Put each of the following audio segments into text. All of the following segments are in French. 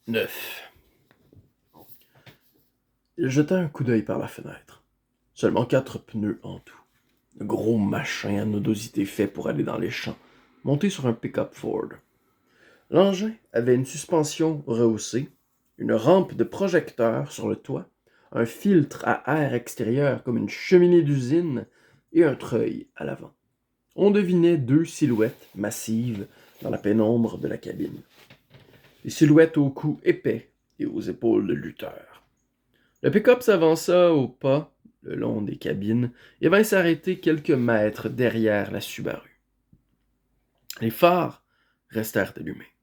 9. Il jeta un coup d'œil par la fenêtre. Seulement 4 pneus en tout. Un gros machin à nodosité fait pour aller dans les champs, monté sur un pick-up Ford. L'engin avait une suspension rehaussée, une rampe de projecteur sur le toit, un filtre à air extérieur comme une cheminée d'usine et un treuil à l'avant. On devinait 2 silhouettes massives dans la pénombre de la cabine. Des silhouettes au cou épais et aux épaules de lutteurs. Le pick-up s'avança au pas le long des cabines et vint s'arrêter quelques mètres derrière la Subaru. Les phares restèrent allumés.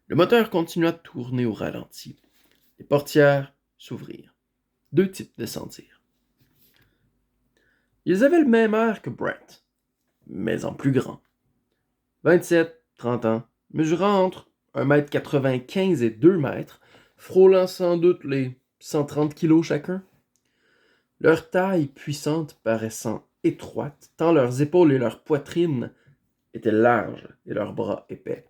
Le moteur continua de tourner au ralenti. Les portières s'ouvrirent. 2 types descendirent. Ils avaient le même air que Brent, mais en plus grand. 27, 30 ans, mesurant entre 1,95 m et 2 mètres, frôlant sans doute les 130 kilos chacun. Leur taille puissante paraissant étroite, tant leurs épaules et leur poitrine étaient larges et leurs bras épais.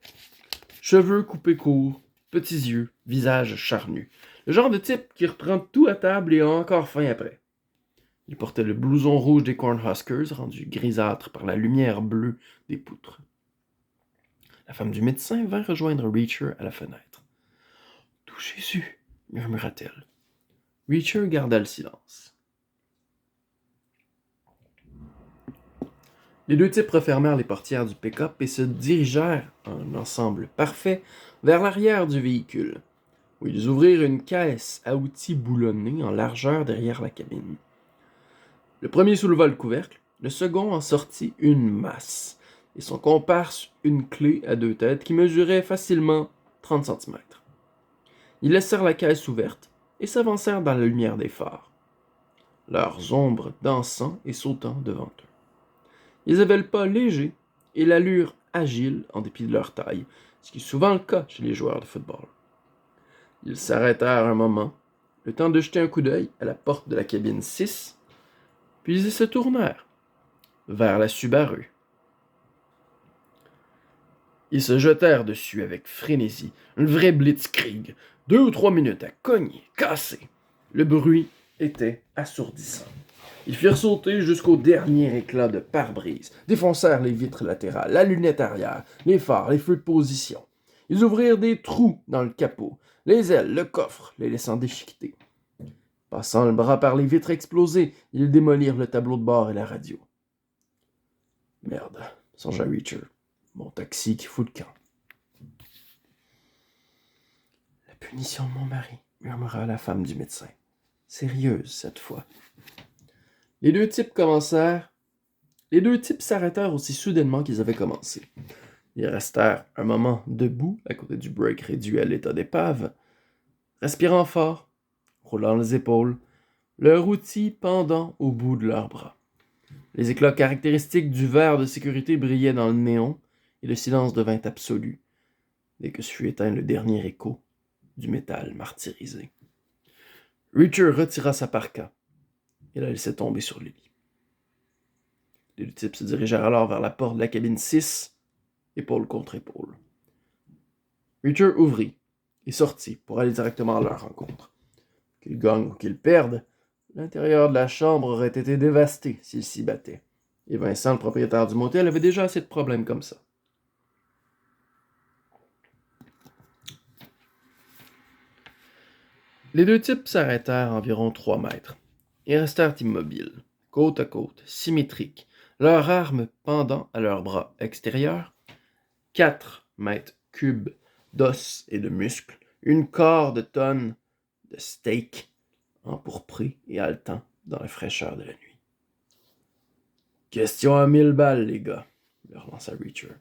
Cheveux coupés courts, petits yeux, visage charnu. Le genre de type qui reprend tout à table et a encore faim après. Il portait le blouson rouge des Cornhuskers, rendu grisâtre par la lumière bleue des poutres. La femme du médecin vint rejoindre Reacher à la fenêtre. « Tout Jésus, murmura-t-elle. Reacher garda le silence. Les 2 types refermèrent les portières du pick-up et se dirigèrent, en ensemble parfait, vers l'arrière du véhicule, où ils ouvrirent une caisse à outils boulonnée en largeur derrière la cabine. Le premier souleva le couvercle, le second en sortit une masse, et son comparse une clé à 2 têtes qui mesurait facilement 30 cm. Ils laissèrent la caisse ouverte et s'avancèrent dans la lumière des phares, leurs ombres dansant et sautant devant eux. Ils avaient le pas léger et l'allure agile en dépit de leur taille, ce qui est souvent le cas chez les joueurs de football. Ils s'arrêtèrent un moment, le temps de jeter un coup d'œil à la porte de la cabine 6, puis ils se tournèrent vers la Subaru. Ils se jetèrent dessus avec frénésie, un vrai blitzkrieg, 2 ou 3 minutes à cogner, casser. Le bruit était assourdissant. Ils firent sauter jusqu'au dernier éclat de pare-brise, défoncèrent les vitres latérales, la lunette arrière, les phares, les feux de position. Ils ouvrirent des trous dans le capot, les ailes, le coffre, les laissant déchiqueter. Passant le bras par les vitres explosées, ils démolirent le tableau de bord et la radio. Merde, songea Reacher. Mon taxi qui fout le camp. La punition de mon mari, murmura la femme du médecin. Sérieuse cette fois. Les 2 types s'arrêtèrent aussi soudainement qu'ils avaient commencé. Ils restèrent un moment debout à côté du break réduit à l'état d'épave, respirant fort, roulant les épaules, leur outil pendant au bout de leurs bras. Les éclats caractéristiques du verre de sécurité brillaient dans le néon, et le silence devint absolu, dès que fut éteint le dernier écho du métal martyrisé. Reacher retira sa parka et la laissa tomber sur le lit. Les 2 types se dirigèrent alors vers la porte de la cabine 6, épaule contre épaule. Reacher ouvrit et sortit pour aller directement à leur rencontre. Qu'ils gagnent ou qu'ils perdent, l'intérieur de la chambre aurait été dévasté s'ils s'y battaient. Et Vincent, le propriétaire du motel, avait déjà assez de problèmes comme ça. Les 2 types s'arrêtèrent à environ 3 mètres et restèrent immobiles, côte à côte, symétriques, leurs armes pendant à leurs bras extérieurs, 4 mètres cubes d'os et de muscles, une quart de tonne de steak empourpré et haletant dans la fraîcheur de la nuit. Question à 1000 balles, les gars, leur lança Reacher.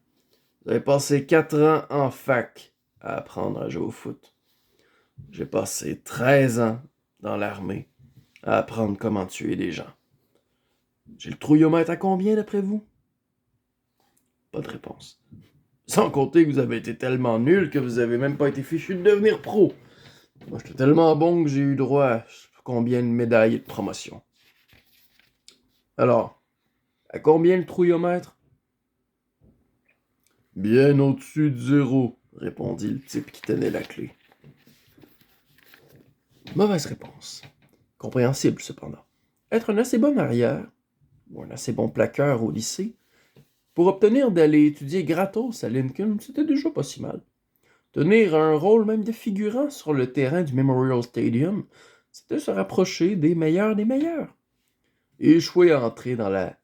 Vous avez passé 4 ans en fac à apprendre à jouer au foot. J'ai passé 13 ans dans l'armée à apprendre comment tuer des gens. J'ai le trouillomètre à combien d'après vous? Pas de réponse. Sans compter que vous avez été tellement nul que vous avez même pas été fichu de devenir pro. Moi, j'étais tellement bon que j'ai eu droit à combien de médailles et de promotions. Alors, à combien le trouillomètre? Bien au-dessus de 0, répondit le type qui tenait la clé. Mauvaise réponse. Compréhensible, cependant. Être un assez bon arrière, ou un assez bon plaqueur au lycée, pour obtenir d'aller étudier gratos à Lincoln, c'était déjà pas si mal. Tenir un rôle même de figurant sur le terrain du Memorial Stadium, c'était se rapprocher des meilleurs des meilleurs. Et échouer à entrer dans la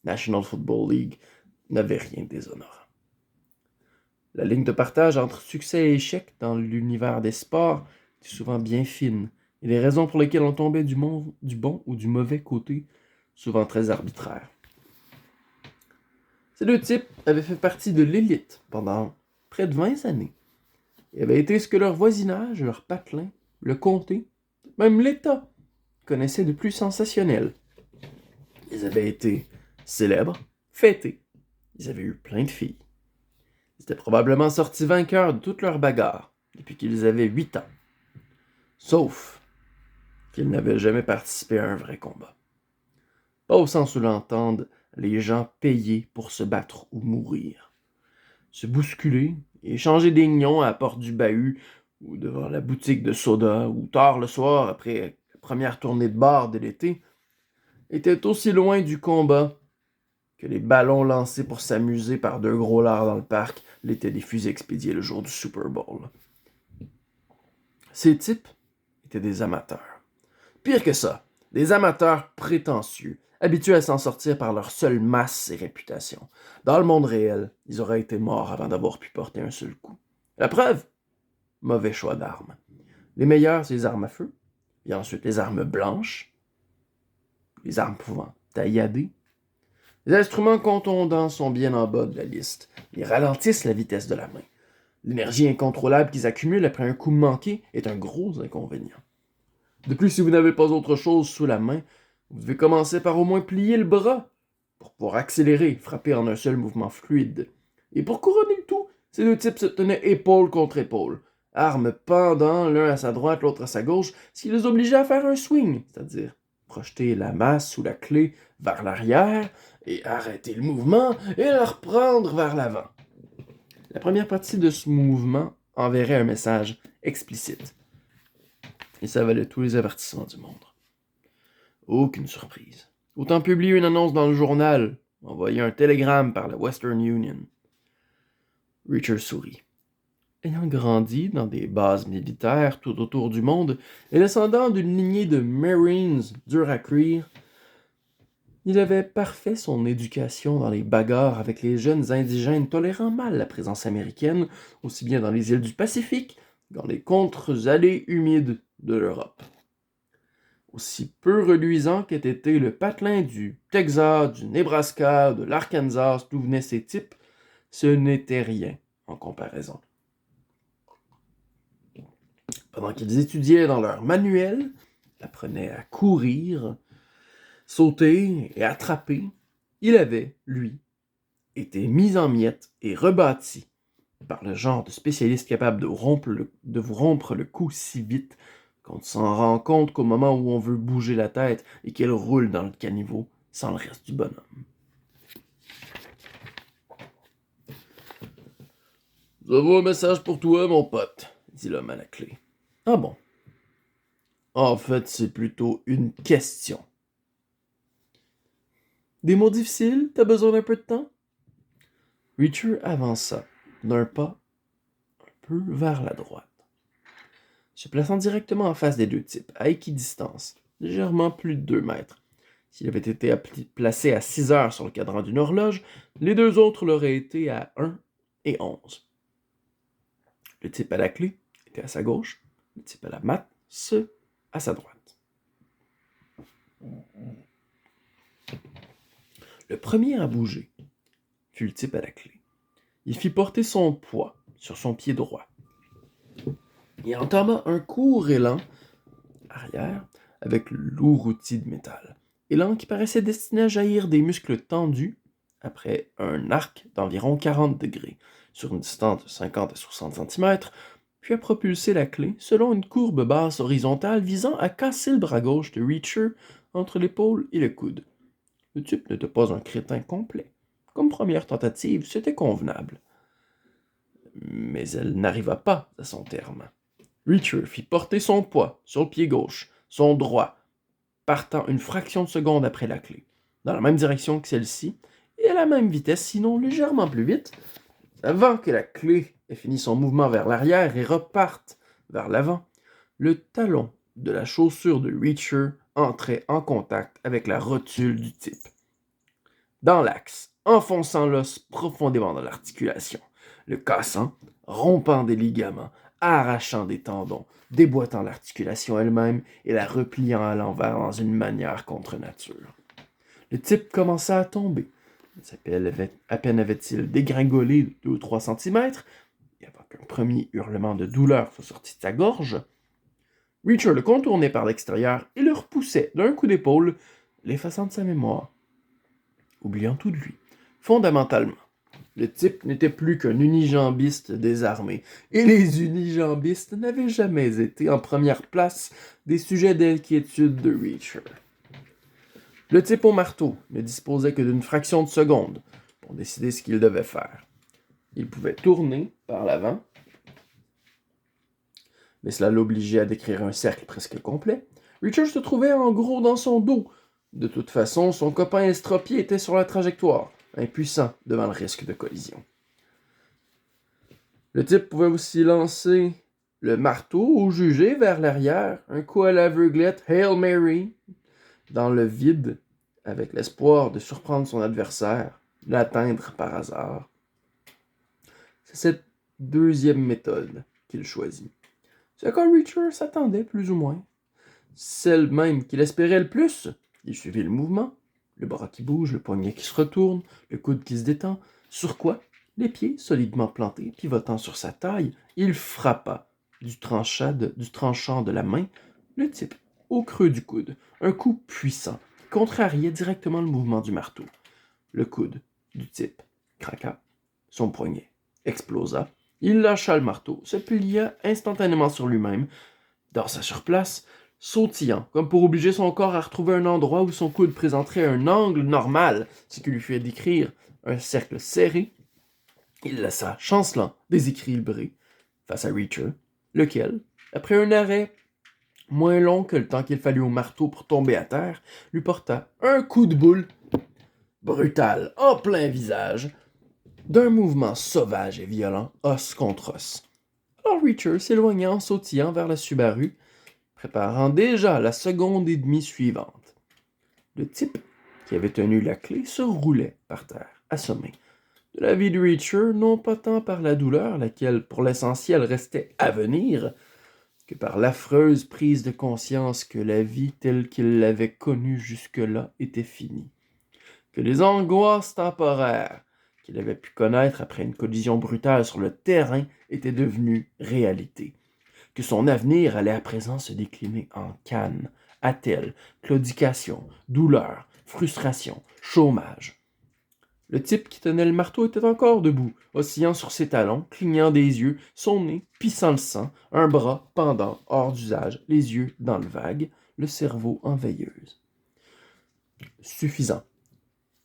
National Football League n'avait rien de déshonorant. La ligne de partage entre succès et échec dans l'univers des sports était souvent bien fine, et les raisons pour lesquelles on tombait du bon ou du mauvais côté, souvent très arbitraires. Ces deux types avaient fait partie de l'élite pendant près de 20 années, et avaient été ce que leur voisinage, leur patelin, le comté, même l'État, connaissaient de plus sensationnel. Ils avaient été célèbres, fêtés, ils avaient eu plein de filles. Ils étaient probablement sortis vainqueurs de toutes leurs bagarres depuis qu'ils avaient 8 ans. Sauf qu'ils n'avaient jamais participé à un vrai combat. Pas au sens où l'entendent les gens payés pour se battre ou mourir. Se bousculer et échanger des nions à la porte du bahut ou devant la boutique de soda ou tard le soir après la première tournée de bar de l'été était aussi loin du combat que les ballons lancés pour s'amuser par deux gros lards dans le parc l'étaient des fusils expédiés le jour du Super Bowl. Ces types étaient des amateurs. Pire que ça, des amateurs prétentieux, habitués à s'en sortir par leur seule masse et réputation. Dans le monde réel, ils auraient été morts avant d'avoir pu porter un seul coup. La preuve? Mauvais choix d'armes. Les meilleures, c'est les armes à feu, et ensuite les armes blanches, les armes pouvant taillader. Les instruments contondants sont bien en bas de la liste. Ils ralentissent la vitesse de la main. L'énergie incontrôlable qu'ils accumulent après un coup manqué est un gros inconvénient. De plus, si vous n'avez pas autre chose sous la main, vous devez commencer par au moins plier le bras pour pouvoir accélérer, frapper en un seul mouvement fluide. Et pour couronner le tout, ces deux types se tenaient épaule contre épaule, armes pendant, l'un à sa droite, l'autre à sa gauche, ce qui les obligeait à faire un swing, c'est-à-dire projeter la masse ou la clé vers l'arrière et arrêter le mouvement et la reprendre vers l'avant. La première partie de ce mouvement enverrait un message explicite. Et ça valait tous les avertissements du monde. Aucune surprise. Autant publier une annonce dans le journal, envoyer un télégramme par la Western Union. Reacher sourit. Ayant grandi dans des bases militaires tout autour du monde et descendant d'une lignée de Marines durs à cuire, il avait parfait son éducation dans les bagarres avec les jeunes indigènes tolérant mal la présence américaine, aussi bien dans les îles du Pacifique que dans les contre-allées humides de l'Europe. Aussi peu reluisant qu'ait été le patelin du Texas, du Nebraska, de l'Arkansas, d'où venaient ces types, ce n'était rien en comparaison. Pendant qu'ils étudiaient dans leur manuel, apprenaient à courir, sauter et attraper, il avait, lui, été mis en miettes et rebâti par le genre de spécialiste capable de vous rompre le cou si vite qu'on s'en rend compte qu'au moment où on veut bouger la tête et qu'elle roule dans le caniveau sans le reste du bonhomme. « J'avais un message pour toi, mon pote, » dit l'homme à la clé. « Ah bon? En fait, c'est plutôt une question. » « Des mots difficiles? T'as besoin d'un peu de temps? » Reacher avança d'un pas un peu vers la droite, se plaçant directement en face des deux types, à équidistance, légèrement plus de 2 mètres. S'il avait été placé à 6 heures sur le cadran d'une horloge, les deux autres l'auraient été à 1 et 11. Le type à la clé était à sa gauche, le type à la masse à sa droite. Le premier à bouger fut le type à la clé. Il fit porter son poids sur son pied droit. Il entama un court élan arrière avec le lourd outil de métal. Élan qui paraissait destiné à jaillir des muscles tendus après un arc d'environ 40 degrés, sur une distance de 50 à 60 cm, puis à propulser la clé selon une courbe basse horizontale visant à casser le bras gauche de Reacher entre l'épaule et le coude. Le type n'était pas un crétin complet. Comme première tentative, c'était convenable. Mais elle n'arriva pas à son terme. Reacher fit porter son poids sur le pied gauche, son droit, partant une fraction de seconde après la clé, dans la même direction que celle-ci, et à la même vitesse, sinon légèrement plus vite, avant que la clé ait fini son mouvement vers l'arrière et reparte vers l'avant. Le talon de la chaussure de Reacher entrait en contact avec la rotule du type, dans l'axe, enfonçant l'os profondément dans l'articulation, le cassant, rompant des ligaments, arrachant des tendons, déboîtant l'articulation elle-même et la repliant à l'envers dans une manière contre nature. Le type commença à tomber. À peine avait-il dégringolé de 2 ou 3 centimètres, et avant qu'un premier hurlement de douleur soit sorti de sa gorge, Reacher le contournait par l'extérieur et le repoussait d'un coup d'épaule, l'effaçant de sa mémoire, oubliant tout de lui. Fondamentalement, le type n'était plus qu'un unijambiste désarmé, et les unijambistes n'avaient jamais été en première place des sujets d'inquiétude de Reacher. Le type au marteau ne disposait que d'une fraction de seconde pour décider ce qu'il devait faire. Il pouvait tourner par l'avant, mais cela l'obligeait à décrire un cercle presque complet. Reacher se trouvait en gros dans son dos. De toute façon, son copain estropié était sur la trajectoire, impuissant devant le risque de collision. Le type pouvait aussi lancer le marteau ou juger vers l'arrière, un coup à l'aveuglette Hail Mary dans le vide, avec l'espoir de surprendre son adversaire, l'atteindre par hasard. C'est cette deuxième méthode qu'il choisit. C'est à quoi Reacher s'attendait plus ou moins. Celle même qu'il espérait le plus. Il suivit le mouvement, le bras qui bouge, le poignet qui se retourne, le coude qui se détend. Sur quoi, les pieds solidement plantés, pivotant sur sa taille, il frappa du tranchant de la main le type au creux du coude. Un coup puissant, contrariait directement le mouvement du marteau. Le coude du type craqua, son poignet explosa. Il lâcha le marteau, se plia instantanément sur lui-même, dansa sur place, sautillant, comme pour obliger son corps à retrouver un endroit où son coude présenterait un angle normal, ce qui lui fait décrire un cercle serré. Il laissa chancelant, déséquilibré, face à Reacher, lequel, après un arrêt moins long que le temps qu'il fallut au marteau pour tomber à terre, lui porta un coup de boule brutal, en plein visage, d'un mouvement sauvage et violent, os contre os. Alors Reacher s'éloigna en sautillant vers la Subaru, préparant déjà la seconde et demie suivante. Le type qui avait tenu la clé se roulait par terre, assommé. De la vie de Reacher, non pas tant par la douleur, laquelle pour l'essentiel restait à venir, que par l'affreuse prise de conscience que la vie telle qu'il l'avait connue jusque-là était finie, que les angoisses temporaires qu'il avait pu connaître après une collision brutale sur le terrain étaient devenues réalité, que son avenir allait à présent se décliner en canne, attelle, claudication, douleur, frustration, chômage. Le type qui tenait le marteau était encore debout, oscillant sur ses talons, clignant des yeux, son nez pissant le sang, un bras pendant hors d'usage, les yeux dans le vague, le cerveau en veilleuse. Suffisant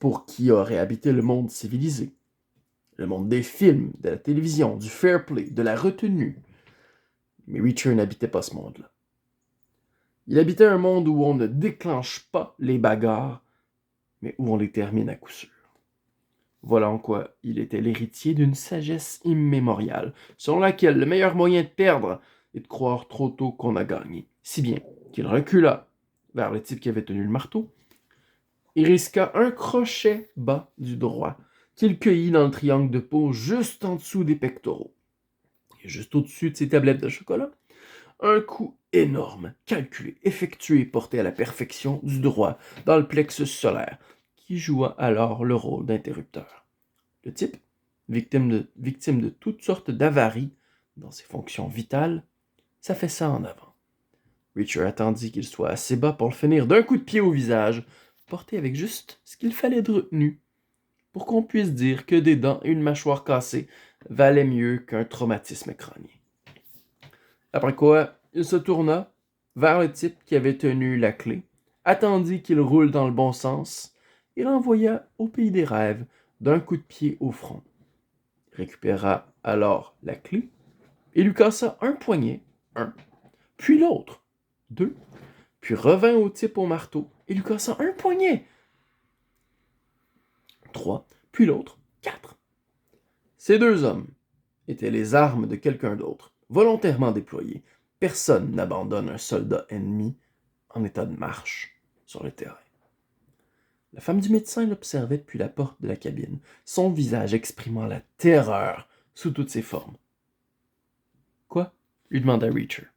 pour qui aurait habité le monde civilisé, le monde des films, de la télévision, du fair play, de la retenue. Mais Reacher n'habitait pas ce monde-là. Il habitait un monde où on ne déclenche pas les bagarres, mais où on les termine à coup sûr. Voilà en quoi il était l'héritier d'une sagesse immémoriale, selon laquelle le meilleur moyen de perdre est de croire trop tôt qu'on a gagné, si bien qu'il recula vers le type qui avait tenu le marteau, et risqua un crochet bas du droit, qu'il cueillit dans le triangle de peau juste en dessous des pectoraux. Et juste au-dessus de ses tablettes de chocolat, un coup énorme, calculé, effectué et porté à la perfection du droit dans le plexus solaire, qui joua alors le rôle d'interrupteur. Le type, victime de toutes sortes d'avaries dans ses fonctions vitales, s'affaissa en avant. Reacher attendit qu'il soit assez bas pour le finir d'un coup de pied au visage, porté avec juste ce qu'il fallait de retenue, pour qu'on puisse dire que des dents et une mâchoire cassée valaient mieux qu'un traumatisme crânien. Après quoi, il se tourna vers le type qui avait tenu la clé, attendit qu'il roule dans le bon sens, et l'envoya au pays des rêves d'un coup de pied au front. Il récupéra alors la clé et lui cassa un poignet Un. Puis l'autre. 2. Puis revint au type au marteau et lui cassa un poignet. 3. Puis l'autre. 4. Ces 2 hommes étaient les armes de quelqu'un d'autre, volontairement déployées. Personne n'abandonne un soldat ennemi en état de marche sur le terrain. La femme du médecin l'observait depuis la porte de la cabine, son visage exprimant la terreur sous toutes ses formes. « Quoi ?» lui demanda Reacher.